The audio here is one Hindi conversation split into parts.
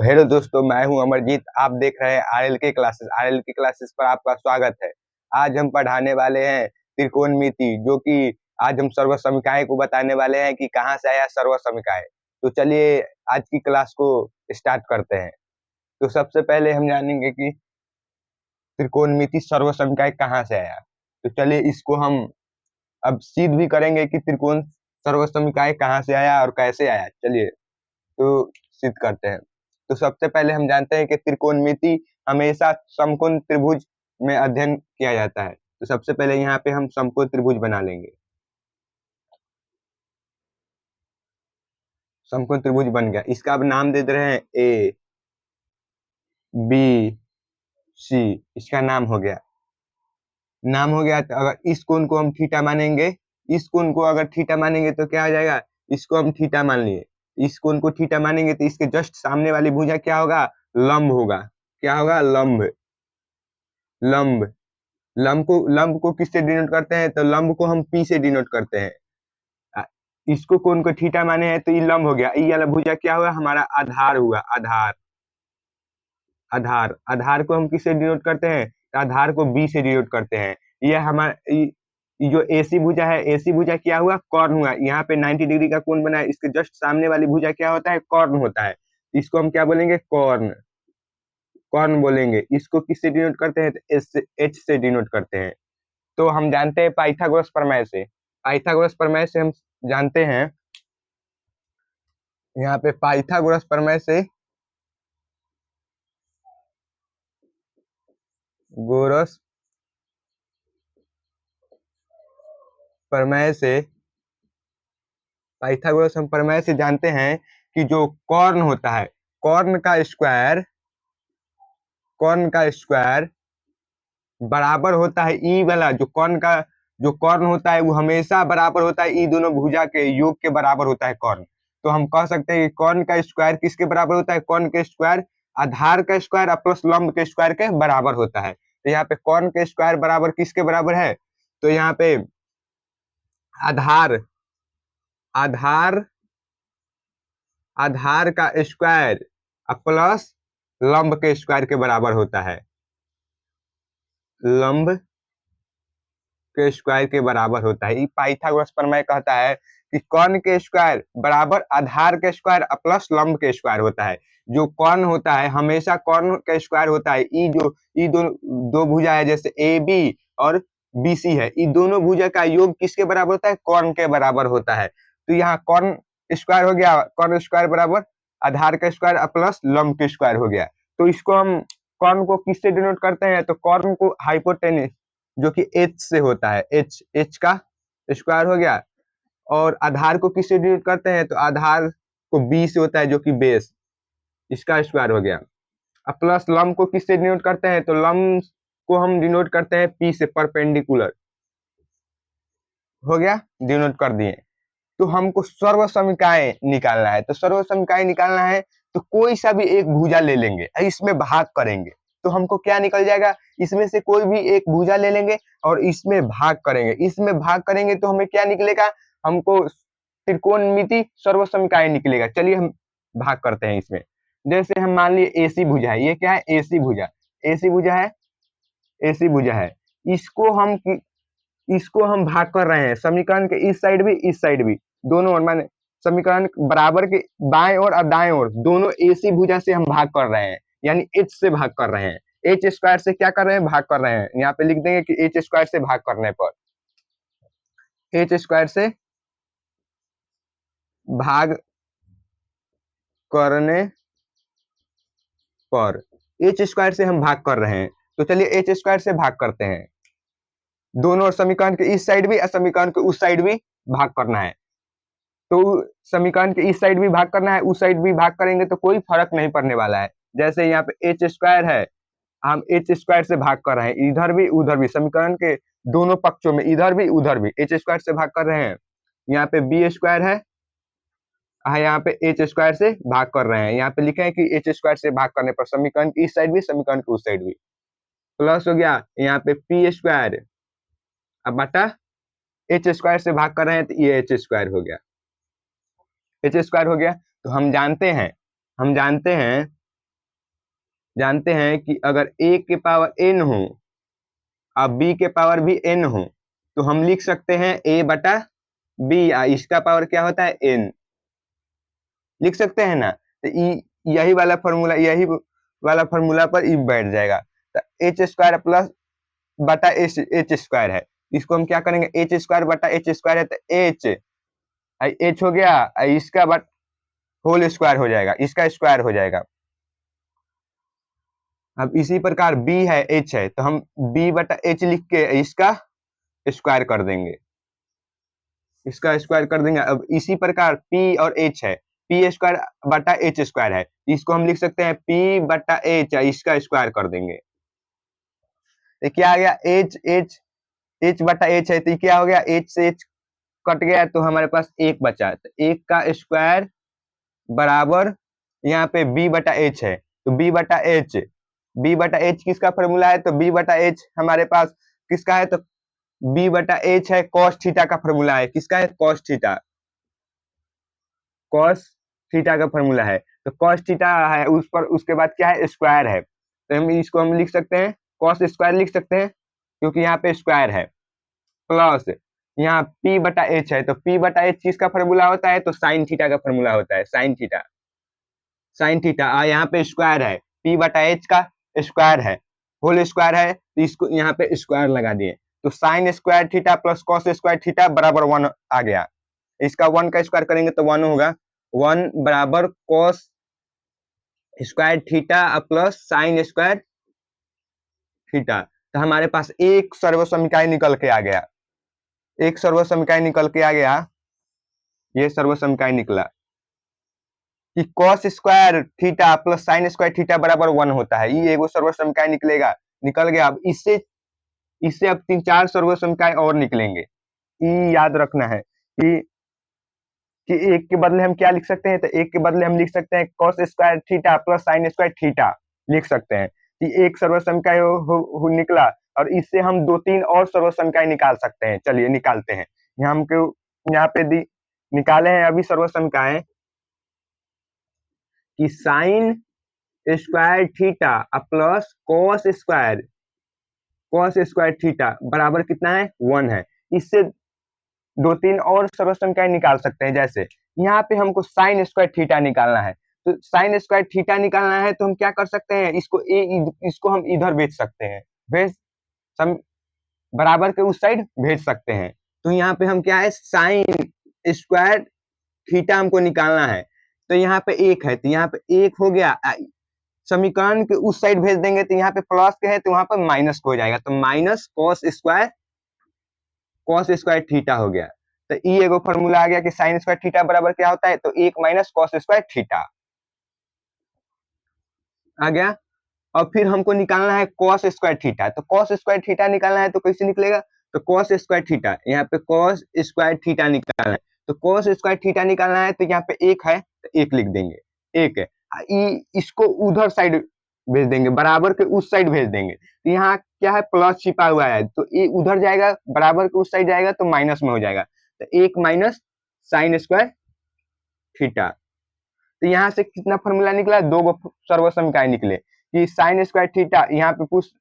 हेलो दोस्तों, मैं हूं अमरजीत। आप देख रहे हैं आरएल के क्लासेस पर आपका स्वागत है। आज हम पढ़ाने वाले हैं त्रिकोणमिति, जो कि आज हम सर्वसमिकाएं को बताने वाले हैं कि कहाँ से आया सर्वसमिकाएं। तो चलिए आज की क्लास को स्टार्ट करते हैं। तो सबसे पहले हम जानेंगे कि त्रिकोणमिति सर्वसमिकाएं कहाँ से आया। तो चलिए इसको हम अब सिद्ध भी करेंगे कि त्रिकोण सर्वसमिकाएं कहाँ से आया और कैसे आया। चलिए तो सिद्ध करते हैं। तो सबसे पहले हम जानते हैं कि त्रिकोणमिति हमेशा समकोण त्रिभुज में अध्ययन किया जाता है। तो सबसे पहले यहाँ पे हम समकोण त्रिभुज बना लेंगे। समकोण त्रिभुज बन गया। इसका अब नाम दे दे रहे हैं ए बी सी। इसका नाम हो गया। तो अगर इस कोण को हम थीटा मानेंगे, इस कोण को अगर थीटा मानेंगे तो क्या हो जाएगा, इसको हम थीटा मान लिए। इस कोण को थीटा मानेंगे तो इसके जस्ट सामने वाली भुजा क्या होगा, लंब होगा। क्या होगा, लंब। लंब लंब को किससे डिनोट करते हैं, तो लंब को हम पी से डिनोट करते हैं। अ, इसको कोण को थीटा माने हैं तो ये लंब हो गया। ये वाला भुजा क्या हुआ, हमारा आधार हुआ। आधार को हम किससे डिनोट करते हैं, तो आधार को बी से डिनोट करते हैं। ये हमारा ये जो एसी भुजा है, एसी भुजा क्या हुआ, कॉर्न हुआ। यहाँ पे 90 डिग्री का कोण बना है, इसके जस्ट सामने वाली भुजा क्या होता है, कॉर्न होता है। इसको हम क्या बोलेंगे, कॉर्न। कॉर्न बोलेंगे। इसको किससे डिनोट करते हैं, तो एच से डिनोट करते हैं। तो हम जानते हैं पाइथागोरस प्रमेय से। पाइथागोरस प्रमेय से हम जानते हैं, यहाँ पे पाइथागोरस प्रमेय से, गोरस प्रमेय से, पाइथागोरस हम प्रमेय से जानते हैं कि जो कॉर्न होता है, कॉर्न का स्क्वायर, कॉर्न का स्क्वायर बराबर होता है ई वाला। जो कॉर्न होता है वो हमेशा बराबर होता है ई दोनों भुजा के योग के बराबर होता है कॉर्न। तो हम कह सकते हैं कि कॉर्न का स्क्वायर किसके बराबर होता है, कॉर्न के स्क्वायर आधार का स्क्वायर प्लस लंब के स्क्वायर के बराबर होता है। तो यहाँ पे कॉर्न के स्क्वायर बराबर किसके बराबर है, तो यहाँ पे आधार आधार आधार का स्क्वायर प्लस लंब के स्क्वायर के बराबर होता है। लंब के स्क्वायर के बराबर होता है। पाइथागोरस प्रमेय कहता है कि कॉर्न के स्क्वायर बराबर आधार के स्क्वायर प्लस लंब के स्क्वायर होता है। जो कॉर्न होता है हमेशा कॉर्न का स्क्वायर होता है। ई दो भुजा है, जैसे ए बी और बी सी है, ये दोनों भुजा का योग किसके बराबर होता है, कॉर्न के बराबर होता है। तो यहाँ कॉर्न स्क्वायर हो गया, कॉर्न स्क्वायर बराबर आधार का स्क्वायर प्लस लंब के स्क्वायर हो गया। तो इसको हम कॉर्न को किससे डिनोट करते हैं, तो कॉर्न को हाइपोटेन्यूज जो कि एच से होता है, एच एच का स्क्वायर हो गया। और आधार को किससे डिनोट करते हैं, तो आधार को बी से होता है जो कि बेस, इसका स्क्वायर हो गया। अब प्लस लंब को किससे डिनोट करते हैं, तो लंब को हम डिनोट करते हैं पी से, परपेंडिकुलर हो गया, डिनोट कर दिए। तो हमको सर्वसमिकाएं निकालना है। तो सर्वसमिकाएं निकालना है तो कोई सा भी एक भुजा ले लेंगे, इसमें भाग करेंगे तो हमको क्या निकल जाएगा, इसमें से कोई भी एक भुजा ले लेंगे और इसमें भाग करेंगे। इसमें भाग करेंगे तो हमें क्या निकलेगा, हमको त्रिकोणमिति सर्वसमिकाएं निकलेगा। चलिए हम भाग करते हैं इसमें। जैसे हम मान लिए एसी भुजा है, ये क्या है, एसी भुजा। एसी भुजा है, एसी भुजा है। इसको हम इसको हम भाग कर रहे हैं, समीकरण के इस साइड भी इस साइड भी, दोनों ओर माने समीकरण बराबर के बाएं ओर और दाएं ओर दोनों एसी भुजा से हम भाग कर रहे हैं, यानी एच से भाग कर रहे हैं। एच स्क्वायर से क्या कर रहे हैं, भाग कर रहे हैं। यहाँ पे लिख देंगे कि एच स्क्वायर से भाग करने पर, एच स्क्वायर से भाग करने पर, एच स्क्वायर से हम भाग कर रहे हैं। तो चलिए एच स्क्वायर से भाग करते हैं। दोनों समीकरण के इस साइड भी और समीकरण के उस साइड भी भाग करना है। तो समीकरण के इस साइड भी भाग करना है, उस साइड भी भाग करेंगे तो कोई फर्क नहीं पड़ने वाला है। जैसे यहाँ पे एच स्क्वायर है, हम एच स्क्वायर से भाग कर रहे हैं, इधर भी उधर भी, समीकरण के दोनों पक्षों में इधर भी उधर भी एच स्क्वायर से भाग कर रहे हैं। यहाँ पे बी स्क्वायर है, यहाँ पे एच स्क्वायर से भाग कर रहे हैं। यहाँ पे लिखे हैं कि एच स्क्वायर से भाग करने पर समीकरण की इस साइड भी समीकरण की उस साइड भी प्लस हो गया। यहाँ पे पी स्क्वायर अब बटा एच स्क्वायर से भाग कर रहे हैं तो ये एच स्क्वायर हो गया, एच स्क्वायर हो गया। तो हम जानते हैं जानते हैं कि अगर a के पावर n हो और b के पावर भी n हो तो हम लिख सकते हैं a बटा b, इसका पावर क्या होता है n, लिख सकते हैं ना। तो यही वाला फॉर्मूला पर ई बैठ जाएगा। तो एच स्क्वायर प्लस बटा एच स्क्वायर है, इसको हम क्या करेंगे, एच स्क्वायर बटा एच स्क्वायर है तो एच हो गया, इसका बट होल स्क्वायर हो जाएगा, इसका स्क्वायर हो जाएगा। अब इसी प्रकार b है h है तो हम b बटा h लिख के इसका स्क्वायर कर देंगे, इसका स्क्वायर कर देंगे। अब इसी प्रकार p और h है, p स्क्वायर बटा h स्क्वायर है, इसको हम लिख सकते हैं p बटा h, इसका स्क्वायर कर देंगे। तो क्या आ गया, h बटा h है तो क्या हो गया, h से h कट गया तो हमारे पास एक बचा, तो एक का स्क्वायर बराबर यहाँ पे b बटा h है, तो b बटा h किसका फॉर्मूला है, तो b बटा h हमारे पास किसका है, तो b बटा h है cos थीटा का फॉर्मूला है, किसका है, cos थीटा का फॉर्मूला है। तो cos थीटा है उस पर, उसके बाद क्या है, स्क्वायर है, तो हम इसको हम लिख सकते हैं cos स्क्वायर लिख सकते हैं क्योंकि यहाँ पे स्क्वायर है, प्लस यहाँ p बटा h है, तो p बटा h किसका फॉर्मूला होता है, तो साइन थीटा का फॉर्मूला होता है, साइन थीटा यहाँ पे स्क्वायर है, p बटा h का स्क्वायर है, होल स्क्वायर है, तो इसको यहाँ पे स्क्वायर लगा दिए, तो sign square theta plus cos square theta बराबर 1 आ गया। इसका 1 का स्क्वायर करेंगे तो 1 होगा, 1 बराबर cos square theta plus sign square theta. तो हमारे पास एक सर्वसमीकरण निकल के आ गया, ये सर्वसमीकरण निकला कि cos square theta plus sign square theta बराबर 1 होता है, ये एगो सर्वसमीकरण निकल गया। अब इससे अब 3-4 सर्वसमीकरण और निकलेंगे, ये याद रखना है कि एक के बदले हम क्या लिख सकते हैं, तो एक के बदले हम लिख सकते हैं cos square theta plus sign square theta लिख सकते हैं कि एक सर्वसमीकरण निकला, और इससे हम 2-3 और सर्वसमीकरण निकाल सकते हैं। चलिए निकालते हैं, यहाँ पे निकाले हैं अभी सर्वसमीकरण कि sign square theta plus cos square theta बराबर कितना है, 1 है। इससे 2-3 और सर्वसमीकरण निकाल सकते हैं, जैसे यहाँ पे हमको साइन स्क्वायर थीटा निकालना है, तो साइन स्क्वायर थीटा निकालना है तो हम क्या कर सकते हैं, इसको हम इधर भेज सकते हैं, बराबर के उस साइड भेज सकते हैं। तो यहाँ पे हम क्या है, साइन स्क्वायर थीटा हमको निकालना है, तो यहाँ पे एक है तो यहाँ पे एक हो गया, समीकरण के उस साइड भेज देंगे तो यहाँ पे प्लस के है तो वहां पर माइनस हो जाएगा, तो माइनस कॉस स्क्वायर थीटा हो गया। तो ये एगो फॉर्मूला आ गया कि साइन स्क्वायर थीटा बराबर क्या होता है, तो 1 माइनस कॉस स्क्वायर थीटा आ गया। और फिर हमको निकालना है कॉस स्क्वायर थीटा, तो कॉस स्क्वायर थीटा निकालना है तो कैसे निकलेगा, तो कॉस स्क्वायर थीटा, यहाँ पे कॉस स्क्वायर थीटा निकालना है, तो कॉस स्क्वायर थीटा निकालना है तो यहाँ पे एक है तो एक लिख देंगे, एक है, इसको उधर साइड भेज देंगे, बराबर के उस साइड भेज देंगे, तो यहाँ क्या है, प्लस छिपा हुआ है तो ये उधर जाएगा, बराबर के उस साइड जाएगा तो माइनस में हो जाएगा, तो 1 माइनस साइन स्क्वायर थीटा। तो यहाँ से कितना फॉर्मूला निकला, 2 सर्वसमीकरण निकले कि साइन स्क्वायर थीटा, यहाँ पे पूछ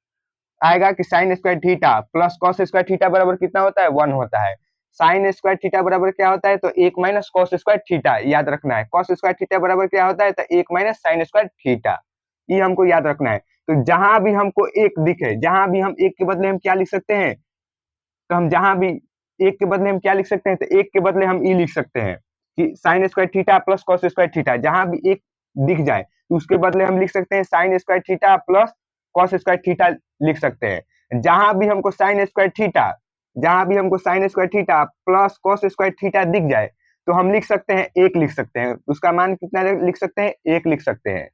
आएगा कि sign square theta plus cos square theta बराबर कितना होता है, 1 होता है। साइन स्क्वायर थीटा बराबर क्या होता है, तो 1 माइनस कॉस स्क्वायर थीटा, याद रखना है। कॉस स्क्वायर थीटा बराबर क्या होता है, तो 1 माइनस साइन स्क्वायर थीटा, ये हमको याद रखना है। तो जहां भी हमको एक दिखे, जहां भी हम एक के बदले हम क्या लिख सकते हैं, तो हम जहां भी एक के बदले हम क्या लिख सकते हैं, तो एक के बदले हम ई लिख सकते हैं कि sign square theta plus cos square theta, जहां भी एक दिख जाए तो उसके बदले हम लिख सकते हैं sign square theta plus cos square theta लिख सकते हैं। जहां भी हमको sign square theta plus cos square theta दिख जाए तो हम लिख सकते हैं एक लिख सकते हैं, उसका मान कितना लिख सकते हैं, एक लिख सकते हैं।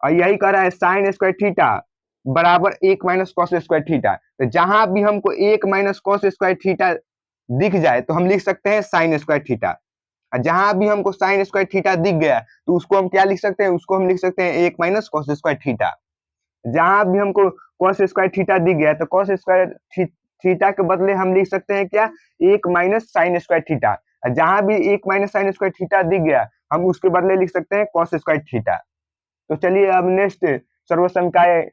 और यही कह रहा है साइन स्क्वायर थीटा बराबर 1 माइनस कॉस स्क्वायर थीटा, तो जहां भी हमको 1 माइनस कॉस स्क्वायर थीटा दिख जाए तो हम लिख सकते हैं साइन स्क्वायर थीटा, और जहां भी हमको साइन स्क्वायर थीटा दिख गया तो उसको हम क्या लिख सकते हैं, उसको हम लिख सकते हैं 1 माइनस कॉस स्क्वायर थीटा। जहां भी हमको कॉस स्क्वायर थीटा दिख गया तो कॉस स्क्वायर थीटा के बदले हम लिख सकते हैं क्या, 1 माइनस साइन स्क्वायर थीटा, जहां भी 1 माइनस साइन स्क्वायर थीटा दिख गया हम उसके बदले लिख सकते हैं कॉस स्क्वायर थीटा। तो चलिए अब नेक्स्ट सर्वसमिकाय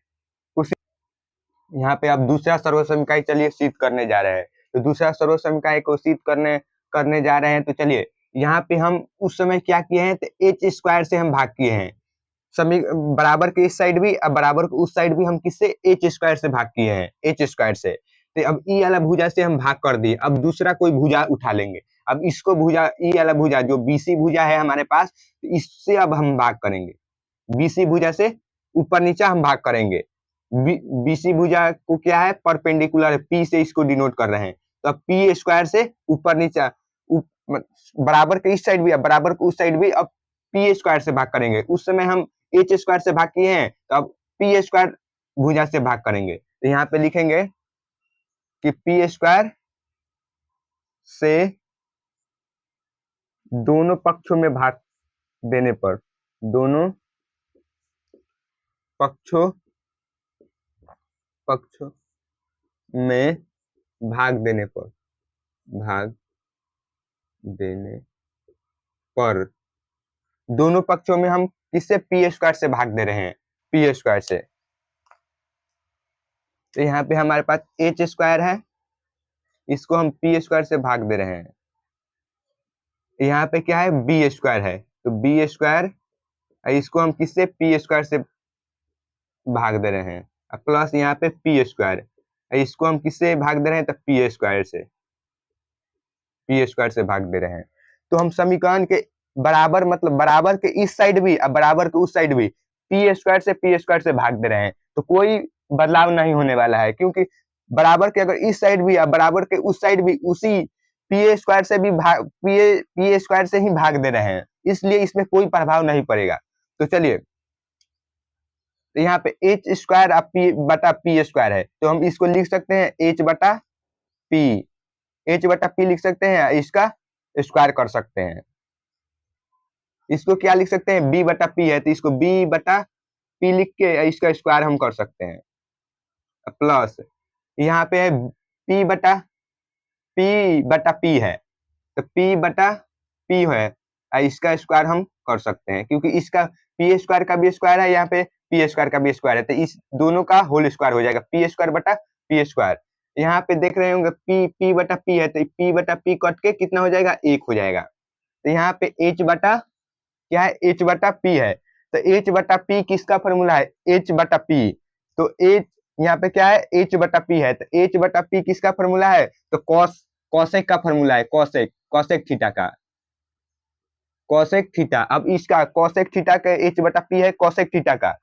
यहाँ पे अब दूसरा सर्वसमिकाय चलिए सिद्ध करने जा रहे हैं। तो दूसरा सर्वसमिकाय को सिद्ध करने जा रहे हैं। तो चलिए यहाँ पे हम उस समय क्या किए हैं, तो एच स्क्वायर से हम भाग किए हैं। बराबर के इस साइड भी, अब बराबर के उस साइड भी हम किससे, एच स्क्वायर से भाग किए हैं, एच स्क्वायर से। तो अब ई वाला भुजा से हम भाग कर दिए। अब दूसरा कोई भुजा उठा लेंगे। अब इसको भुजा, ई वाला भुजा जो बीसी भुजा है हमारे पास, तो इससे अब हम भाग करेंगे। बीसी भुजा से ऊपर नीचा हम भाग करेंगे। बीसी भुजा को क्या है, परपेंडिकुलर है, पी से इसको डिनोट कर रहे हैं। तो अब पी स्क्वायर से ऊपर नीचा, बराबर के इस साइड भी, अब बराबर के उस साइड भी अब पी स्क्वायर से भाग करेंगे। उस समय हम एच स्क्वायर से भाग किए हैं, तो अब पी स्क्वायर भुजा से भाग करेंगे। तो यहाँ पे लिखेंगे कि पी स्क्वायर से दोनों पक्षों में भाग देने पर, दोनों पक्षों में भाग देने पर, दोनों पक्षों में हम किससे, पी स्क्वायर से भाग दे रहे हैं, पी स्क्वायर से। तो यहाँ पे हमारे पास एच स्क्वायर है, इसको हम पी स्क्वायर से भाग दे रहे हैं। यहाँ पे क्या है, बी स्क्वायर है, तो बी स्क्वायर, इसको हम किससे, पी स्क्वायर से भाग दे रहे हैं। प्लस यहाँ पे पी स्क्वायर, इसको हम किससे भाग दे रहे हैं, तो पी स्क्वायर से भाग दे रहे हैं। तो हम समीकरण के बराबर, मतलब बराबर के इस साइड भी और बराबर के उस साइड भी पी स्क्वायर से भाग दे रहे हैं। तो कोई बदलाव नहीं होने वाला है, क्योंकि बराबर के अगर इस साइड भी और बराबर के उस साइड भी उसी पी स्क्वायर से भी पी स्क्वायर से ही भाग दे रहे हैं, इसलिए इसमें कोई प्रभाव नहीं पड़ेगा। तो चलिए, तो यहाँ पे एच स्क्वायर पी बटा पी स्क्वायर है, तो हम इसको लिख सकते हैं एच बटा पी लिख सकते हैं, इसका स्क्वायर कर सकते हैं। इसको क्या लिख सकते हैं, बी बटा पी है, तो इसको बी बटा पी लिख के इसका स्क्वायर हम कर सकते हैं। प्लस यहाँ पे है पी बटा पी है, तो पी बटा पी है, इसका स्क्वायर हम कर सकते हैं, क्योंकि इसका पी स्क्वायर का भी स्क्वायर है, यहाँ पे पी स्क्वायर का भी स्क्वायर है, तो इस दोनों का होल स्क्वायर हो जाएगा, पी स्क्वायर बटा पी स्क्वायर। यहाँ पे देख रहे होंगे पी बटा पी है, तो पी बटा पी कट के कितना हो जाएगा, 1 हो जाएगा। तो यहाँ पे एच बटा क्या है, एच बटा पी है, तो एच बटा पी किसका फॉर्मूला है, एच बटा पी। तो एच यहाँ पे क्या है, एच बटा पी है, तो एच बटा पी किसका फॉर्मूला है, तो कॉसेक का फॉर्मूला है, कॉसेक थीटा का, कॉसेक थीटा। अब इसका कॉसेक थीटा का एच बटा पी है, कॉसेक थीटा का,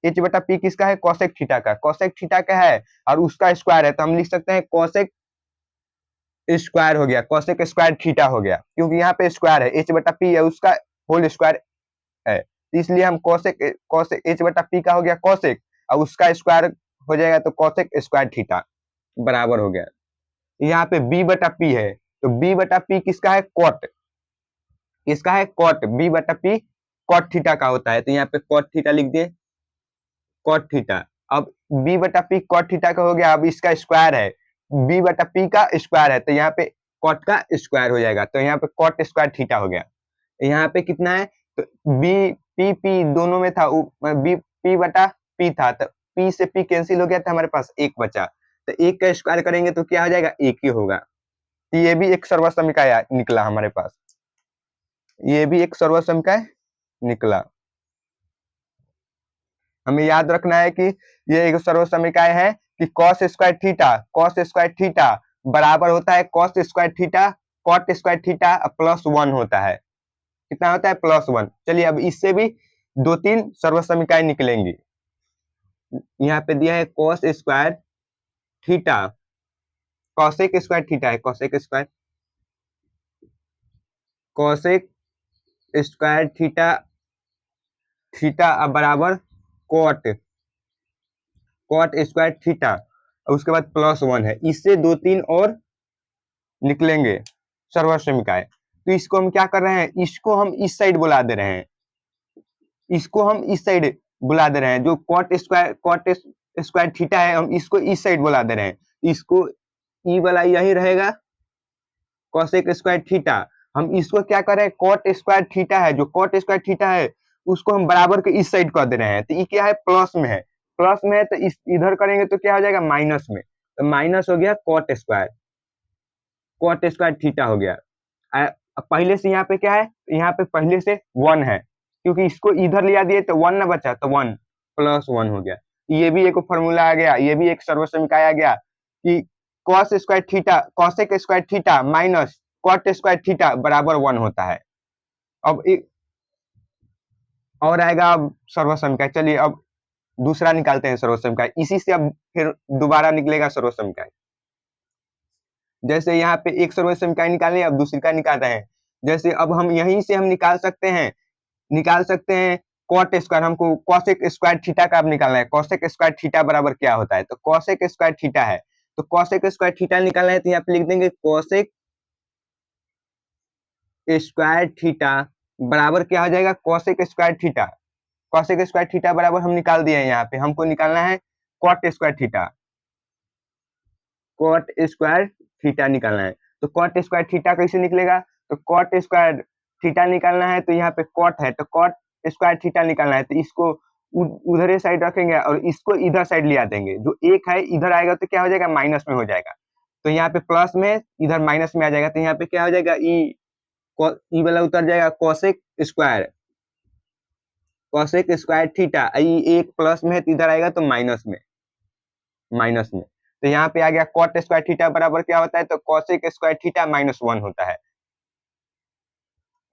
एच बटा पी किसका है, कॉसेक थीटा का, कॉसेक थीटा का है और उसका स्क्वायर है, तो हम लिख सकते हैं कॉसेक स्क्वायर हो गया, कॉसेक स्क्वायर थीटा हो गया, क्योंकि यहाँ पे स्क्वायर है, एच बटा पी है, उसका होल स्क्वायर है, इसलिए हम कॉसेक एच बटा पी का हो गया कॉसेक, और उसका स्क्वायर हो जाएगा, तो कॉसेक स्क्वायर थीटा बराबर हो गया। यहाँ पे बी बटा पी है, तो बी बटा पी किसका है, कॉट, किसका है, कॉट, बी बटा पी कॉट थीटा का होता है, तो यहाँ पे कॉट थीटा लिख दिए, कॉट थीटा। अब बी बटा पी कॉट थीटा का हो गया, अब इसका स्क्वायर है, बी बटा पी का स्क्वायर है, तो यहाँ पे कॉट का स्क्वायर हो जाएगा, तो यहाँ पे कॉट स्क्वायर थीटा हो गया। यहाँ पे कितना है, तो बी पी दोनों में था, बी पी बटा पी था, तो पी से पी कैंसिल हो गया था, हमारे पास 1 बचा, तो 1 का स्क्वायर करेंगे तो क्या हो जाएगा, 1 ही होगा। तो ये भी एक सर्वसमिकाय निकला हमारे पास, ये भी एक सर्वसमिकाय निकला। हमें याद रखना है कि ये एक सर्वसमिकाय है कि cos स्क्वायर थीटा बराबर होता है cos square theta cot square theta plus 1 होता है, कितना होता है, प्लस 1। चलिए अब इससे भी 2-3 सर्वसमिकाएं निकलेंगी। यहाँ पे दिया है cos square theta, cosec square theta है, cosec स्क्वायर थीटा बराबर cot स्क्वायर थीटा, और उसके बाद प्लस 1 है, इससे 2-3 और निकलेंगे सर्वसमिकाएं। तो इसको हम क्या कर रहे हैं, इसको हम इस साइड बुला दे रहे हैं, इसको हम इस साइड बुला दे रहे हैं, जो कॉट स्क्वायर थीटा है, हम इसको इस साइड बुला दे रहे हैं, इसको ई वाला यही रहेगा कॉसेक स्क्वायर थीटा। हम इसको क्या कर रहे हैं, कॉट स्क्वायर थीटा है, जो कॉट स्क्वायर थीटा है उसको हम बराबर के इस साइड कर दे रहे हैं, तो ये क्या है, प्लस में है, प्लस में है तो इस इधर करेंगे तो क्या हो जाएगा, माइनस में, तो माइनस हो गया cot square, cot square theta हो गया। अब पहले से यहाँ पे क्या है, यहाँ पे पहले से 1 है, क्योंकि इसको इधर लिया दिए तो 1 ना बचा, तो 1 प्लस 1 हो गया। ये भी एक फॉर्मूला आ गया, ये भी एक सर्वसमीकरण आ गया कि cos square theta cosec square theta minus cot square theta बराबर 1 होता है। अब एक और आएगा अब सर्वसमीकरण, चलिए अब दूसरा निकालते हैं सर्वसमीकरण, इसी से अब फिर दोबारा निकलेगा सर्वसमीकरण। जैसे यहाँ पे एक सर्वसमीकरण निकाले, अब दूसरी का निकाल रहे हैं। जैसे अब हम यहीं से हम निकाल सकते हैं कॉट स्क्वायर, हमको कॉसेक स्क्वायर थीटा का अब निकालना है। कॉसेक स्क्वायर थीटा बराबर क्या होता है, तो कॉसेक स्क्वायर थीटा है, तो कॉसेक स्क्वायर थीटा निकालना है, तो यहाँ पे लिख देंगे कॉसेक स्क्वायर थीटा बराबर क्या हो जाएगा, cosec square theta. Cosec square theta बराबर हम निकाल दिए हैं, यहाँ पे हमको निकालना है cot square theta, cot square theta निकालना है। तो कॉट स्क्वायर थीटा कैसे निकलेगा, तो कॉट स्क्वायर थीटा निकालना है, तो यहाँ पे कॉट है तो कॉट स्क्वायर थीटा निकालना है, तो इसको उधर साइड रखेंगे और इसको इधर साइड ले आ देंगे, जो एक है इधर आएगा तो क्या हो जाएगा, माइनस में हो जाएगा, तो यहाँ पे प्लस में इधर माइनस में आ जाएगा, तो यहाँ पे क्या हो जाएगा, ई वाला उतर जाएगा, कॉसेक स्क्वायर थीटा, एक प्लस में है तो इधर आएगा तो माइनस में, तो यहाँ पे आ गया कॉट स्क्वायर थीटा बराबर क्या होता है, तो कॉसेक स्क्वायर थीटा -1 होता है।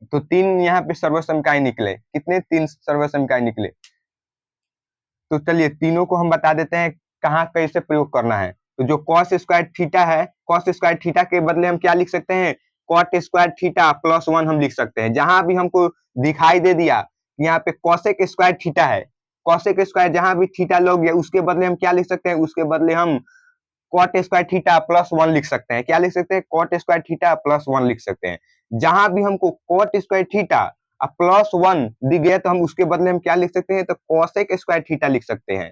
तो 3 यहाँ पे सर्वसमीकरण निकले, कितने, 3 सर्वसमीकरण निकले। तो चलिए तीनों को हम बता देते हैं कहाँ कैसे प्रयोग करना है। तो जो कॉस स्क्वायर थीटा है, कॉस स्क्वायर थीटा के बदले हम क्या लिख सकते हैं, कॉट स्क्वायर थीटा +1 हम लिख सकते हैं। जहां भी हमको दिखाई दे दिया यहाँ पे कॉसेक स्क्वायर थीटा है, कॉसेक स्क्वायर जहां भी थीटा लोग गया उसके बदले हम क्या लिख सकते हैं, उसके बदले हम कॉट स्क्वायर थीटा +1 लिख सकते हैं। क्या लिख सकते हैं, कॉट स्क्वायर थीटा +1 लिख सकते हैं। जहां भी हमको कॉट स्क्वायर थीटा +1 दिख गया तो हम उसके बदले हम क्या लिख सकते हैं, तो कॉसेक स्क्वायर थीटा लिख सकते हैं,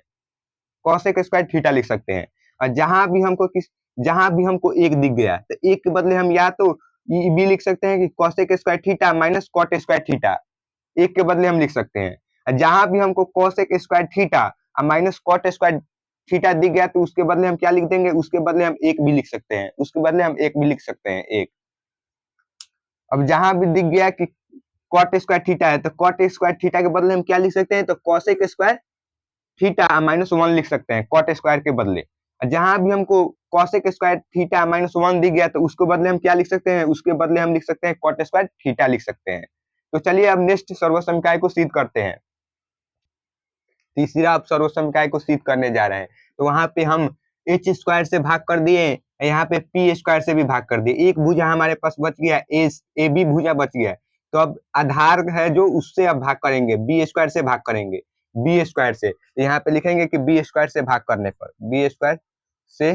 कॉसेक स्क्वायर थीटा लिख सकते हैं। और जहां भी हमको एक दिख गया तो एक के बदले हम या तो ये भी लिख सकते हैं कि cosec square theta minus cot square theta, एक के बदले हम लिख सकते हैं। जहां भी हमको cosec square theta minus cot square theta दिख गया तो उसके बदले हम क्या लिख देंगे, उसके बदले हम एक भी लिख सकते हैं, उसके बदले हम एक भी लिख सकते हैं, एक। अब जहां भी दिख गया कि कॉट स्क्वायर थीटा है तो कॉट स्क्वायर थीटा के बदले हम क्या लिख सकते हैं, तो कॉसेक स्क्वायर थीटा -1 लिख सकते हैं कॉट स्क्वायर के बदले। जहां भी हमको कॉसेक स्क्वायर थीटा -1 दिख गया तो उसके बदले हम क्या लिख सकते हैं, उसके बदले हम लिख सकते हैं कॉट स्क्वायर थीटा लिख सकते हैं। तो चलिए अब नेक्स्ट सर्वसमीकरण को सिद्ध करते हैं। तीसरा अब सर्वसमीकरण को सिद्ध करने जा रहे हैं। तो वहां पे हम एच स्क्वायर से भाग कर दिए, यहाँ पे पी स्क्वायर से भी भाग कर दिए, एक भुजा हमारे पास बच गया, ए बी भुजा बच गया। तो अब आधार है जो उससे अब भाग करेंगे, बी स्क्वायर से भाग करेंगे, बी स्क्वायर से। यहाँ पे लिखेंगे कि बी स्क्वायर से भाग करने पर, बी स्क्वायर से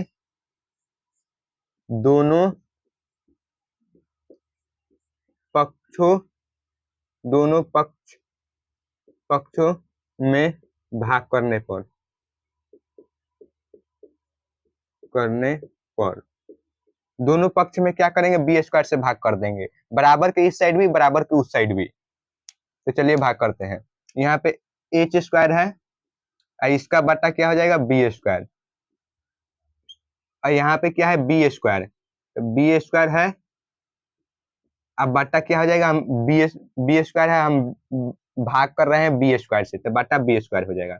दोनों पक्षों दोनों पक्षों में भाग करने पर दोनों पक्ष में क्या करेंगे, बी स्क्वायर से भाग कर देंगे, बराबर के इस साइड भी बराबर के उस साइड भी। तो चलिए भाग करते हैं। यहाँ पे एच स्क्वायर है और इसका बटा क्या हो जाएगा, बी स्क्वायर, और यहाँ पे क्या है, बी स्क्वायर, तो बी स्क्वायर है, अब बटा क्या हो जाएगा, हम बी स्क्वायर है, हम भाग कर रहे हैं बी स्क्वायर से, तो बटा बी स्क्वायर हो जाएगा।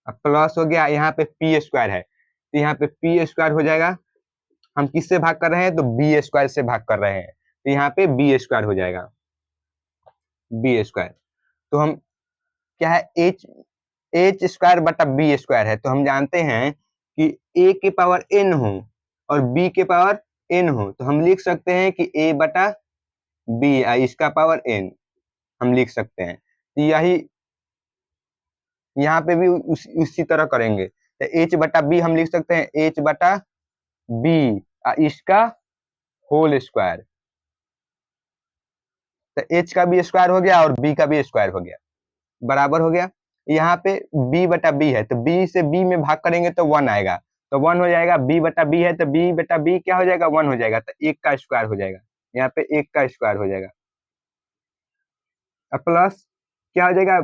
अब प्लस हो गया, यहाँ पे पी स्क्वायर है तो यहाँ पे पी स्क्वायर हो जाएगा। हम किससे भाग कर रहे हैं, तो बी स्क्वायर से भाग कर रहे हैं, तो यहाँ पे बी स्क्वायर हो जाएगा, बी स्क्वायर। तो हम क्या है, एच स्क्वायर बटा बी स्क्वायर है, तो हम जानते हैं कि ए के पावर एन हो और बी के पावर एन हो, तो हम लिख सकते हैं कि ए बटा बी, इसका पावर एन हम लिख सकते हैं। तो यही यहाँ पे भी उसी तरह करेंगे, तो एच बटा बी हम लिख सकते हैं, एच बटा बी इसका होल स्क्वायर, तो एच का भी स्क्वायर हो गया और बी का भी स्क्वायर हो गया, बराबर हो गया। यहाँ पे b बटा b है तो b से b में भाग करेंगे तो 1 आएगा, तो 1 हो जाएगा, b बटा b है तो b बटा b क्या हो जाएगा, 1 हो जाएगा, तो 1 का स्क्वायर हो जाएगा, यहाँ पे 1 का स्क्वायर हो जाएगा। अब प्लस क्या हो जाएगा,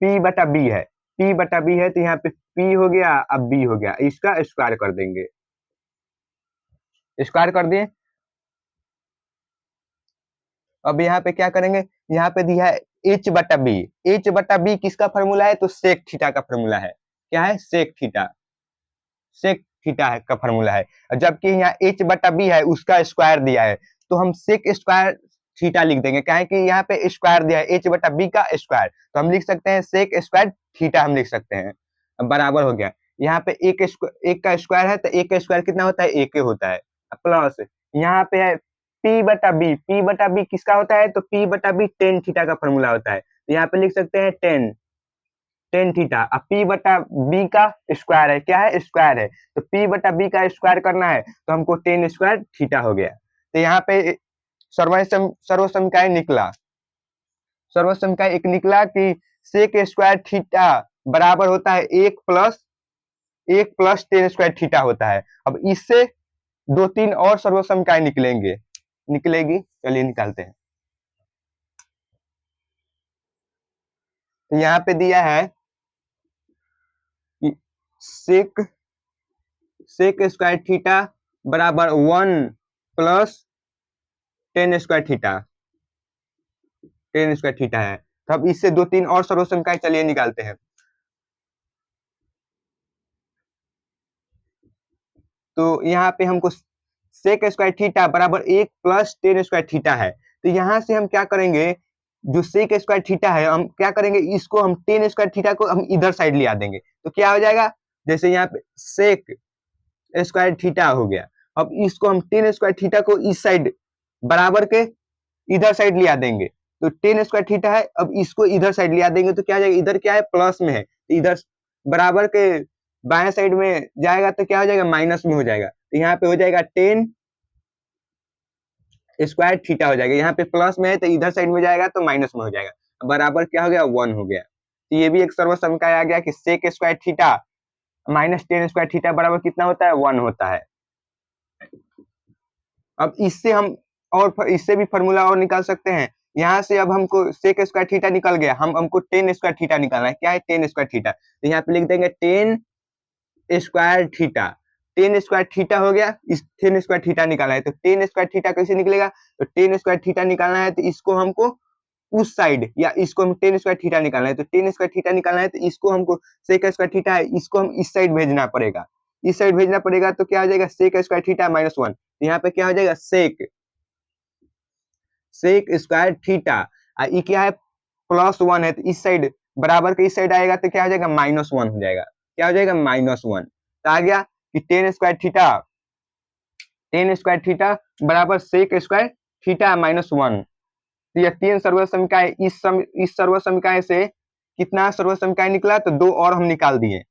P बटा B है, P बटा B है तो यहाँ पे P हो गया, अब B हो गया, इसका स्क्वायर कर देंगे, स्क्वायर कर दिए। अब यहाँ पे क्या करेंगे, यहाँ पे दिया है h बटा बी, h बटा बी किसका फॉर्मूला है, तो सेक थीटा का फॉर्मूला है, क्या है, सेक थीटा, सेक थीटा है का फॉर्मूला है। जबकि यहाँ h बटा बी है उसका स्क्वायर दिया है, तो हम सेक स्क्वायर थीटा लिख देंगे, क्या है कि यहाँ पे स्क्वायर दिया है h बटा बी का स्क्वायर, तो हम लिख सकते हैं सेक स्क्वायर थीटा, हम लिख सकते हैं, बराबर हो गया। यहाँ पे एक का स्क्वायर है तो एक का स्क्वायर कितना होता है, एक होता है, प्लस यहाँ पे है P बटा बी, P बटा बी किसका होता है, तो P बटा बी टेन थीटा का फॉर्मूला होता है, तो यहाँ पे लिख सकते हैं टेन, टेन थीटा। अब P बटा बी का स्क्वायर है, क्या है, स्क्वायर है, तो P बटा बी का स्क्वायर करना है तो हमको टेन स्क्वायर थीटा हो गया। तो यहाँ पे सर्वसमकाय निकला, सर्वसमकाय एक निकला कि सेक स्क्वायर थीटा बराबर होता है एक प्लस टेन स्क्वायर थीटा होता है। अब इससे दो तीन और सर्वसमकाय निकलेगी, चलिए निकालते हैं। तो यहाँ पे दिया है कि सेक स्क्वायर थीटा बराबर 1 plus tan square theta, tan square theta है। तो अब इससे दो तीन और सर्वसमकाय चलिए निकालते हैं। तो यहाँ पे हमको सेक स्क्वायर थीटा बराबर 1 प्लस टेन स्क्वायर थीटा है, तो यहाँ से हम क्या करेंगे, जो सेक स्क्वायर थीटा है हम क्या करेंगे, इसको हम टेन स्क्वायर थीटा को हम इधर साइड ले आ देंगे, तो क्या हो जाएगा, जैसे यहाँ पे सेक स्क्वायर थीटा हो गया, अब इसको हम टेन स्क्वायर थीटा को इस साइड बराबर के इधर साइड ले आ देंगे, तो टेन स्क्वायर थीटा है, अब इसको इधर साइड ले आ देंगे तो क्या हो जाएगा, इधर क्या है, प्लस में है, तो इधर बराबर के बाएं साइड में जाएगा तो क्या हो जाएगा, माइनस में हो जाएगा, तो यहाँ पे हो जाएगा टेन स्क्वायर थीटा हो जाएगा, यहाँ पे प्लस में है तो इधर साइड में जाएगा तो माइनस में हो जाएगा, बराबर क्या हो गया, 1 हो गया। तो ये भी एक सर्वसमकाय आ गया कि sec square theta minus tan square theta बराबर कितना होता है, 1 होता है। अब इससे हम और इससे भी फॉर्मूला और निकाल सकते हैं, यहाँ से अब हमको सेक स्क्वायर थीटा निकल गया, हमको टेन स्क्वायर थीटा निकालना है, क्या है, टेन स्क्वायर थीटा, तो यहाँ पे लिख देंगे ten square theta, tan square theta हो गया, इस टेन स्क्वायर थीटा निकालना है, तो टेन स्क्वायर थीटा कैसे निकलेगा, तो टेन स्क्वायर थीटा निकालना है तो इसको हमको उस साइड या इसको हम टेन स्क्वायर थीटा निकालना है, तो टेन स्क्वायर थीटा निकालना है तो इसको हमको सेक स्क्वायर थीटा है इसको हम इस साइड भेजना पड़ेगा, इस साइड भेजना पड़ेगा, तो क्या हो जाएगा, सेक स्क्वायर थीटा माइनस 1, यहाँ पे क्या हो जाएगा, सेक स्क्वायर थीटा, ये क्या है, प्लस 1 है, तो इस साइड बराबर के इस साइड आएगा तो क्या हो जाएगा, माइनस 1 हो जाएगा, क्या हो जाएगा, माइनस 1। तो आ गया कि टेन स्क्वायर थीटा बराबर सेक स्क्वायर थीटा माइनस 1। तो यह तीन सर्वसमकाय, इस सर्वसमकाय से कितना सर्वसमकाय निकला, तो दो और हम निकाल दिए।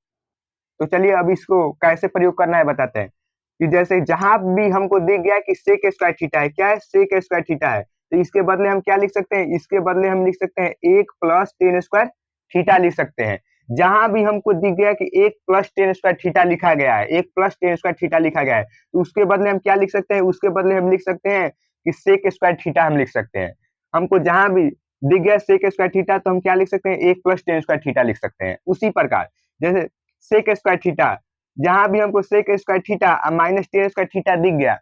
तो चलिए अब इसको कैसे प्रयोग करना है बताते हैं, कि जैसे जहां भी हमको दिख गया कि सेक स्क्वायर थीटा है, क्या है, सेक स्क्वायर थीटा है, तो इसके बदले हम क्या लिख सकते हैं, इसके बदले हम लिख सकते हैं 1 प्लस टेन स्क्वायर थीटा लिख सकते हैं। जहां भी हमको दिख गया कि 1 प्लस टेन स्क्वायर थीटा लिखा गया है, 1 प्लस टेन स्क्वायर थीटा लिखा गया है, तो उसके बदले हम क्या लिख सकते हैं, उसके बदले हम लिख सकते हैं कि सेक स्क्वायर थीटा हम लिख सकते हैं। हमको जहां भी दिख गया सेक स्क्वायर थीटा तो हम क्या लिख सकते हैं, 1 प्लस टेन स्क्वायर थीटा लिख सकते हैं। उसी प्रकार जैसे सेक स्क्वायर थीटा, जहां भी हमको sec square theta minus tan square theta दिख गया,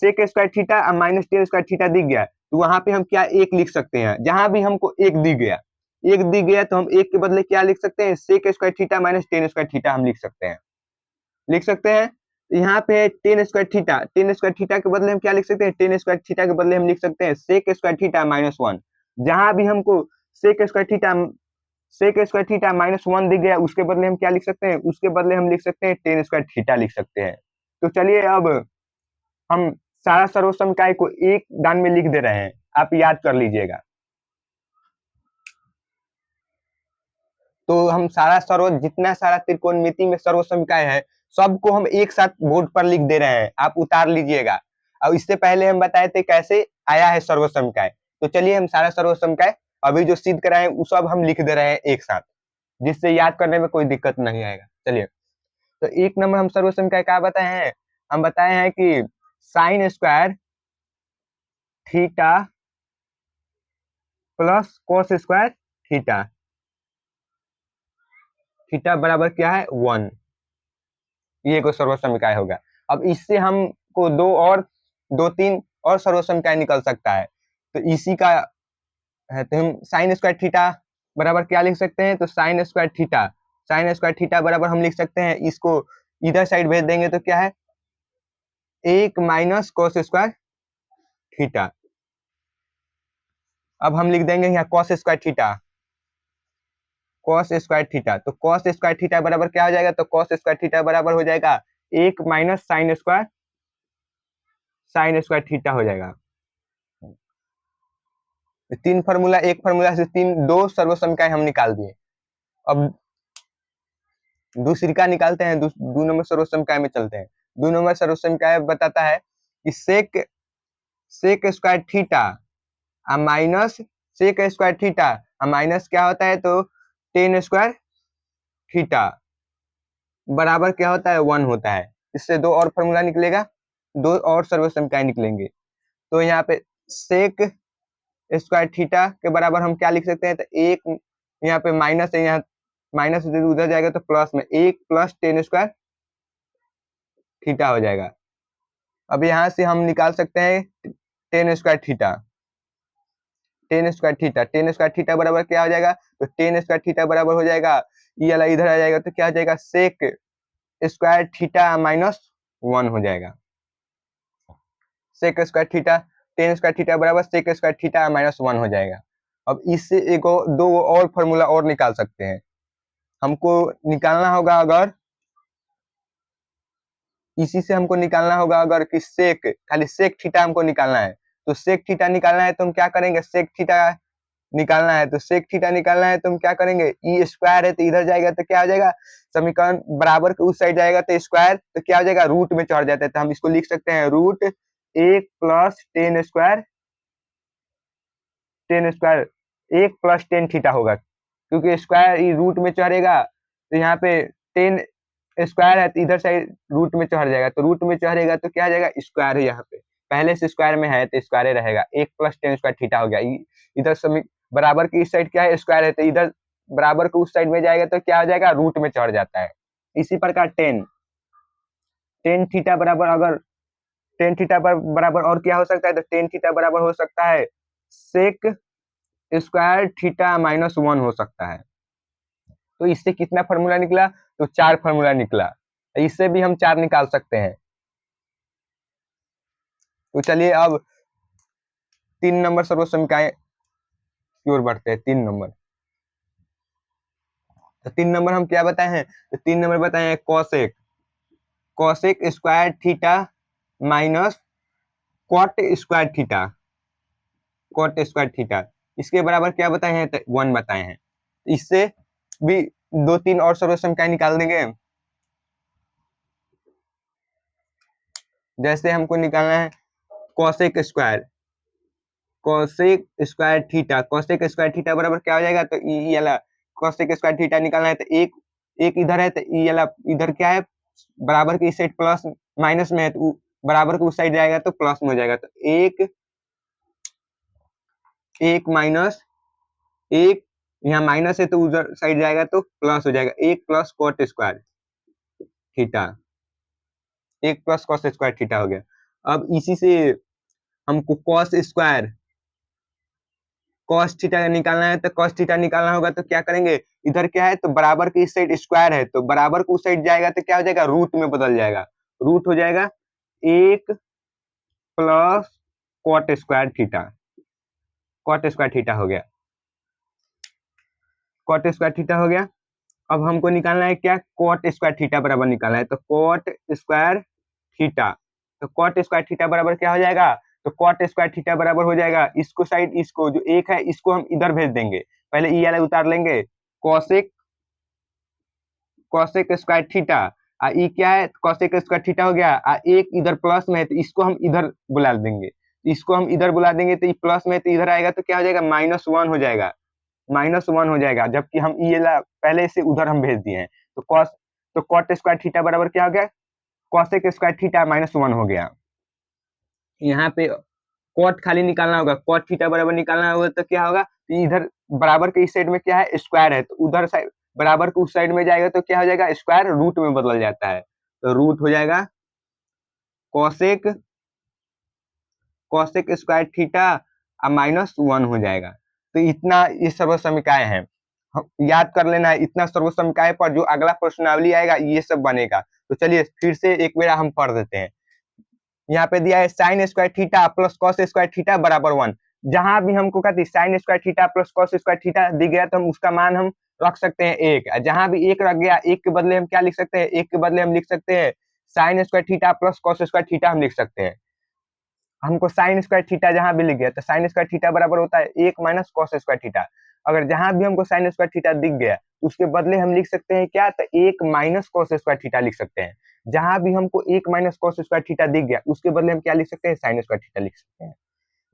sec square theta minus tan square theta दिख गया, तो वहां पे हम क्या एक लिख सकते हैं, जहां भी हमको एक दिख गया, एक दिख गया तो हम एक के बदले क्या लिख सकते हैं, sec square theta minus tan square theta हम लिख सकते हैं, लिख सकते हैं। यहाँ पे टेन स्क्वायर थीटा के बदले हम क्या लिख सकते हैं, टेन स्क्वायर थीटा के बदले हम लिख सकते हैं सेक स्क्वायर थीटा माइनस 1। जहां भी हमको सेक स्क्वायर थीटा माइनस 1 दिख गया, उसके बदले हम क्या लिख सकते हैं, उसके बदले हम लिख सकते हैं टेन स्क्वायर थीटा लिख सकते हैं। तो चलिए अब हम सारा सर्वसमकाय को एक दान में लिख दे रहे हैं, आप याद कर लीजिएगा। तो हम जितना सारा त्रिकोणमिति में सर्वसमकाय है सबको हम एक साथ बोर्ड पर लिख दे रहे हैं, आप उतार लीजिएगा। और इससे पहले हम बताए थे कैसे आया है सर्वसमकाय, तो चलिए हम सारा सर्वसमकाय अभी जो सिद्ध कराए वो सब हम लिख दे रहे हैं एक साथ, जिससे याद करने में कोई दिक्कत नहीं आएगा। चलिए, तो एक नंबर हम सर्वसमकाय क्या बताए हैं, हम बताए हैं कि sign square theta plus cos square theta, theta बराबर क्या है 1, ये कोई सर्वसमीकाय होगा। अब इससे हमको दो तीन और सर्वसमीकाय निकल सकता है, तो इसी का है, तो हम साइन स्क्वायर थीटा बराबर क्या लिख सकते हैं, तो sign square theta, sign square theta बराबर हम लिख सकते हैं, इसको इधर साइड भेज देंगे तो क्या है 1 माइनस कॉस स्क्वायर थीटा। अब हम लिख देंगे यहाँ cos square theta, cos square theta, तो कॉस स्क्वायर थीटा बराबर क्या हो जाएगा, तो कॉस स्क्वायर थीटा बराबर हो जाएगा 1 माइनस साइन स्क्वायर थीटा हो जाएगा। तीन फार्मूला, एक फार्मूला से दो सर्वसमीकाय हम निकाल दिए। अब दूसरी का निकालते हैं, दो नंबर सर्वसमीकाय में चलते हैं। दो नंबर सर्वसमीकाय बताता है कि sec square theta minus sec square theta minus क्या होता है, तो टेन स्क्वायर थीटा बराबर क्या होता है 1 होता है। इससे दो और फार्मूला निकलेगा, दो और सर्वसमीकाय निकलेंगे। तो यहाँ पे सेक स्क्वायर थीटा के बराबर हम क्या लिख सकते हैं, तो एक यहाँ पे माइनस है, यहाँ माइनस उधर जाएगा तो प्लस में 1 प्लस टेन स्क्वायर थीटा हो जाएगा। अब यहाँ से हम निकाल सकते हैं ten square theta, tan square theta, tan square theta बराबर क्या हो जाएगा, तो टेन स्क्वायर थीटा बराबर हो जाएगा, ये वाला इधर आ जाएगा तो क्या हो जाएगा सेक स्क्वायर थीटा माइनस 1 हो जाएगा। Sec square theta, tan square theta बराबर सेक स्क्वायर थीटा माइनस 1 हो जाएगा। अब इससे एक दो और फॉर्मूला और निकाल सकते हैं। हमको निकालना होगा, अगर इसी से हमको निकालना होगा, अगर कि सेक खाली सेक थीटा हमको निकालना है, तो सेक थीटा निकालना है तो हम क्या करेंगे, सेक थीटा निकालना है, तो सेक थीटा निकालना है तो हम क्या करेंगे, ई स्क्वायर है तो इधर जाएगा तो क्या हो जाएगा, समीकरण बराबर के उस साइड जाएगा तो स्क्वायर, तो क्या हो जाएगा रूट में चढ़ जाता है, तो हम इसको लिख सकते हैं root 1 plus tan square 1 plus tan theta होगा, क्योंकि स्क्वायर रूट में चढ़ेगा तो यहाँ पे टेन स्क्वायर है तो इधर साइड रूट में चढ़ जाएगा, तो रूट में चढ़ेगा तो क्या आ जाएगा स्क्वायर है, यहाँ पे पहले से स्क्वायर में है तो स्क्वायर रहेगा, 1 प्लस टेन स्क्वायर थीटा हो गया। इधर समी बराबर की इस साइड क्या है स्क्वायर है, तो इधर बराबर के उस साइड में जाएगा तो क्या हो जाएगा रूट में चढ़ जाता है। इसी प्रकार टेन टेन थीटा बराबर, अगर टेन थीटा बराबर और क्या हो सकता है, तो टेन थीटा बराबर हो सकता है सेक स्क्वायर थीटा माइनस 1 हो सकता है। तो इससे कितना फार्मूला निकला, तो 4 फार्मूला निकला, इससे भी हम 4 निकाल सकते हैं। तो चलिए अब 3 नंबर सर्वसमीकाय की ओर बढ़ते हैं। 3 नंबर, तो 3 नंबर हम क्या बताए हैं, तो 3 नंबर बताए हैं cosec square theta minus cot square theta, इसके बराबर क्या बताए हैं, तो 1 बताए हैं। इससे भी दो तीन और सर्वसमीकाय निकाल देंगे। जैसे हमको निकालना है कॉसेक स्क्वायर स्क्वायर थीटा बराबर क्या हो जाएगा, तो ई वाला कॉसेक स्क्वायर थीटा निकालना है, तो एक इधर है, तो ई वाला इधर क्या है बराबर के इस साइड प्लस माइनस में है, तो बराबर के उस साइड जाएगा तो प्लस में हो जाएगा, तो एक माइनस एक, यहाँ माइनस है तो उधर साइड जाएगा तो प्लस हो जाएगा, 1 plus cot square theta, 1 plus cos square theta हो गया। अब इसी से हमको कॉस थीटा निकालना है, तो कॉस थीटा निकालना होगा तो क्या करेंगे, इधर क्या है, तो बराबर के इस साइड स्क्वायर है, तो बराबर को उस साइड जाएगा तो क्या हो जाएगा रूट में बदल जाएगा, रूट हो जाएगा 1 प्लस कॉट स्क्वायर थीटा हो गया, कॉट स्क्वायर थीटा हो गया। अब हमको निकालना है क्या, कॉट स्क्वायर थीटा बराबर निकालना है, तो कॉट स्क्वायर थीटा, तो कॉट स्क्वायर थीटा बराबर क्या हो जाएगा, तो कॉट स्क्वायर थीटा बराबर हो जाएगा, इसको साइड इसको जो एक है इसको हम इधर भेज देंगे, पहले ई वाला उतार लेंगे, कॉसेक कॉसेक स्क्वायर थीटा, ई क्या है कॉसेक स्क्वायर थीटा हो गया, एक इधर प्लस में है तो इसको हम इधर बुला देंगे, इसको हम इधर बुला देंगे तो प्लस में तो इधर आएगा तो क्या हो जाएगा -1 हो जाएगा, -1 हो जाएगा, जबकि हम ई वाला पहले से उधर हम भेज दिए हैं, तो कॉट स्क्वायर थीटा बराबर क्या हो गया, कॉसेक स्क्वायर थीटा -1 हो गया। यहाँ पे कॉट खाली निकालना होगा, कॉट थीटा बराबर निकालना होगा तो क्या होगा, इधर बराबर के इस साइड में क्या है, स्क्वायर है, तो उधर साइड बराबर के उस साइड में जाएगा तो क्या हो जाएगा, स्क्वायर रूट में बदल जाता है, तो रूट हो जाएगा कॉसेक कॉसेक स्क्वायर थीटा -1 हो जाएगा। तो इतना ये सर्वसमीकाएं हैं, याद कर लेना है, इतना सर्वसमीकाएं पर जो अगला प्रश्नावली आएगा ये सब बनेगा। तो चलिए फिर से एक बार हम पढ़ देते हैं। यहाँ पे दिया है sine square theta plus cos square theta बराबर 1। जहां भी हमको कहती sine square theta plus cos square theta दी गया तो हम उसका मान हम रख सकते हैं 1। जहां भी 1 रख गया, 1 के बदले हम क्या लिख सकते हैं, 1 के बदले हम लिख सकते हैं sign square theta plus cos square theta हम लिख सकते हैं। हमको साइन स्क्वायर थीटा जहां भी लिख गया तो साइन स्क्वायर थीटा बराबर होता है 1 माइनस कॉस स्क्वायर थीटा। अगर जहां भी हमको साइन स्क्वायर थीटा दिख गया उसके बदले हम लिख सकते हैं क्या, तो 1 माइनस कॉस स्क्वायर थीटा लिख सकते हैं। जहां भी हमको 1 माइनस कॉस स्क्वायर थीटा दिख गया उसके बदले हम क्या लिख सकते हैं, साइन स्क्वायर थीटा लिख सकते हैं।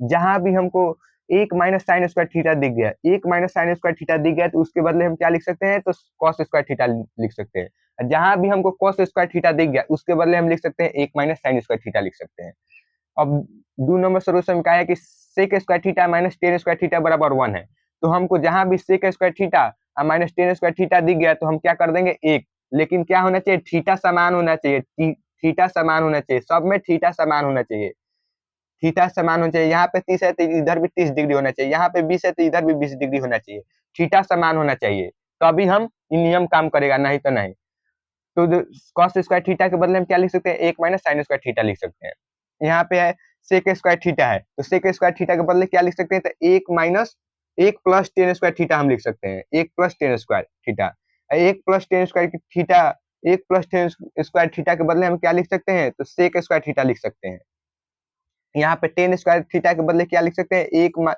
जहां भी हमको 1 माइनस साइन स्क्वायर थीटा दिख गया, 1 माइनस साइन स्क्वायर थीटा दिख गया तो उसके बदले हम क्या लिख सकते हैं, तो कॉस स्क्वायर थीटा लिख सकते हैं। जहां भी हमको कॉस स्क्वायर थीटा दिख गया उसके बदले हम लिख सकते हैं 1 माइनस साइन स्क्वायर थीटा लिख सकते हैं। अब 2 नंबर सॉल्यूशन में क्या है कि sec square theta minus tan square theta बराबर 1 है। तो हमको जहां भी सेक स्क्वायर थीटा और माइनस टेन स्क्वायर थीटा दिख गया तो हम क्या कर देंगे 1। लेकिन क्या होना चाहिए, थीटा समान होना चाहिए, थीटा समान होना चाहिए, सब में थीटा समान होना चाहिए, थीटा समान होना चाहिए। यहाँ पे 30 है तो इधर भी 30 डिग्री होना चाहिए, यहाँ पे 20 है तो इधर भी 20 डिग्री होना चाहिए, थीटा समान होना चाहिए, तभी हम नियम काम करेगा, नहीं तो नहीं। तो कॉस स्क्वायर थीटा के बदले हम क्या लिख सकते हैं, 1 माइनस साइन स्क्वायर थीटा लिख सकते हैं। यहाँ पे है सेक स्क्वायर थीटा है तो सेक स्क्वायर थीटा के बदले क्या लिख सकते हैं, तो 1 minus 1 plus tan square theta हम लिख सकते हैं, 1 plus tan square theta. 1 plus tan square theta, 1 plus tan square theta के बदले हम क्या लिख सकते हैं, तो सेक स्क्वायर थीटा लिख सकते हैं। यहाँ पे टेन स्क्वायर थीटा के बदले क्या लिख सकते हैं,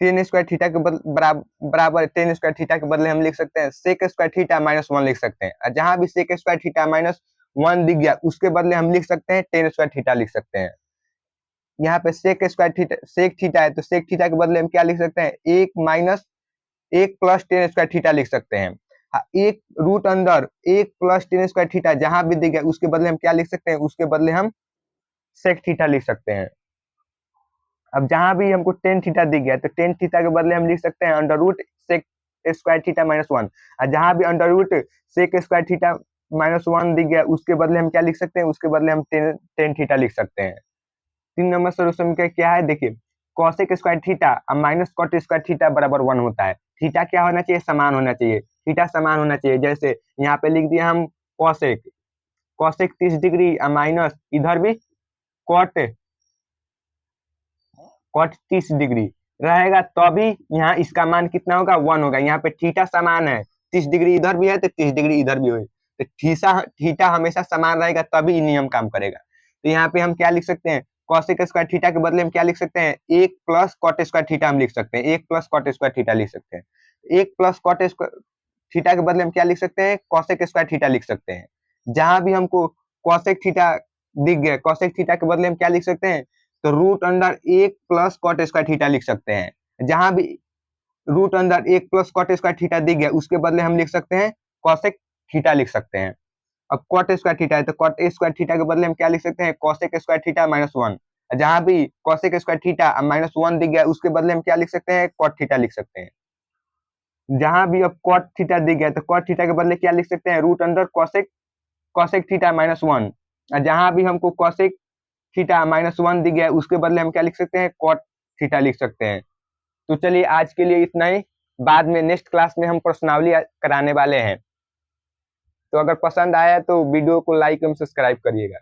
टेन स्क्वायर थीटा के बराबर टेन स्क्वायर थीटा के बदले हम लिख सकते हैं सेक स्क्वायर थीटा -1 लिख सकते हैं। और जहां भी सेक स्क्वायर थीटा -1 दिख गया उसके बदले हम लिख सकते हैं टेन स्क्वायर थीटा लिख सकते हैं। यहाँ पे sec square theta sec theta है तो सेक थीटा के बदले हम क्या लिख सकते हैं, 1 minus 1 plus tan square theta लिख सकते हैं। एक रूट अंदर 1 प्लस टेन स्क्वायर थीटा जहां भी दिख गया उसके बदले हम क्या लिख सकते हैं, उसके बदले हम सेक थीटा लिख सकते हैं। अब जहां भी हमको टेन थीटा दिख गया तो टेन थीटा के बदले हम लिख सकते हैं under root sec square theta -1। और जहां भी under root sec square theta -1 दिख गया उसके बदले हम क्या लिख सकते हैं, उसके बदले हम टेन थीटा लिख सकते हैं। 3 नंबर सॉल्यूशन का क्या है, देखिए कॉसेक स्क्वायर थीटा और माइनस कॉट स्क्वायर थीटा बराबर 1 होता है। थीटा क्या होना चाहिए, समान होना चाहिए, थीटा समान होना चाहिए। जैसे यहाँ पे लिख दिया हम कॉसेक, कॉसेक 30 डिग्री और माइनस इधर भी कॉट कॉट 30 डिग्री रहेगा, तभी यहाँ इसका मान कितना होगा, 1 होगा। यहाँ पे थीटा समान है, 30 डिग्री इधर भी है तो 30 डिग्री इधर भी है, तो थीटा हमेशा समान रहेगा तभी नियम काम करेगा। तो यहाँ पे हम क्या लिख सकते हैं, कॉसेक स्क्वायर थीटा के बदले हम क्या लिख सकते हैं, 1 प्लस कॉट स्क्वायर थीटा हम लिख सकते हैं, 1 प्लस कॉट स्क्वायर थीटा लिख सकते हैं। 1 प्लस कॉट स्क्वायर थीटा के बदले हम क्या लिख सकते हैं, कॉसेक स्क्वायर थीटा लिख सकते हैं। जहां भी हमको कॉसेक थीटा दिख गया, कॉसेक थीटा के बदले हम क्या लिख सकते हैं, तो root under 1 plus cot square theta लिख सकते हैं। जहां भी root under 1 plus cot square theta दिख गया उसके बदले हम लिख सकते हैं कॉसेक थीटा लिख सकते हैं। अब कॉट स्क्वायर थीटा है तो कॉट स्क्वायर थीटा के बदले हम क्या लिख सकते हैं, कॉसेक स्क्वायर थीटा -1। जहां भी कॉसेक स्क्वायर थीटा -1 दिख गया उसके बदले हम क्या लिख सकते हैं, कॉट थीटा लिख सकते हैं। जहां भी अब कॉट थीटा दिख गया तो कॉट थीटा के बदले क्या लिख सकते हैं, root under cosec cosec theta -1। जहां भी हमको कॉसेक थीटा -1 दिख गया उसके बदले हम क्या लिख सकते हैं, कॉट थीटा लिख सकते हैं। तो चलिए आज के लिए इतना ही, बाद में नेक्स्ट क्लास में हम प्रश्नावली कराने वाले हैं। तो अगर पसंद आया तो वीडियो को लाइक एवं सब्सक्राइब करिएगा।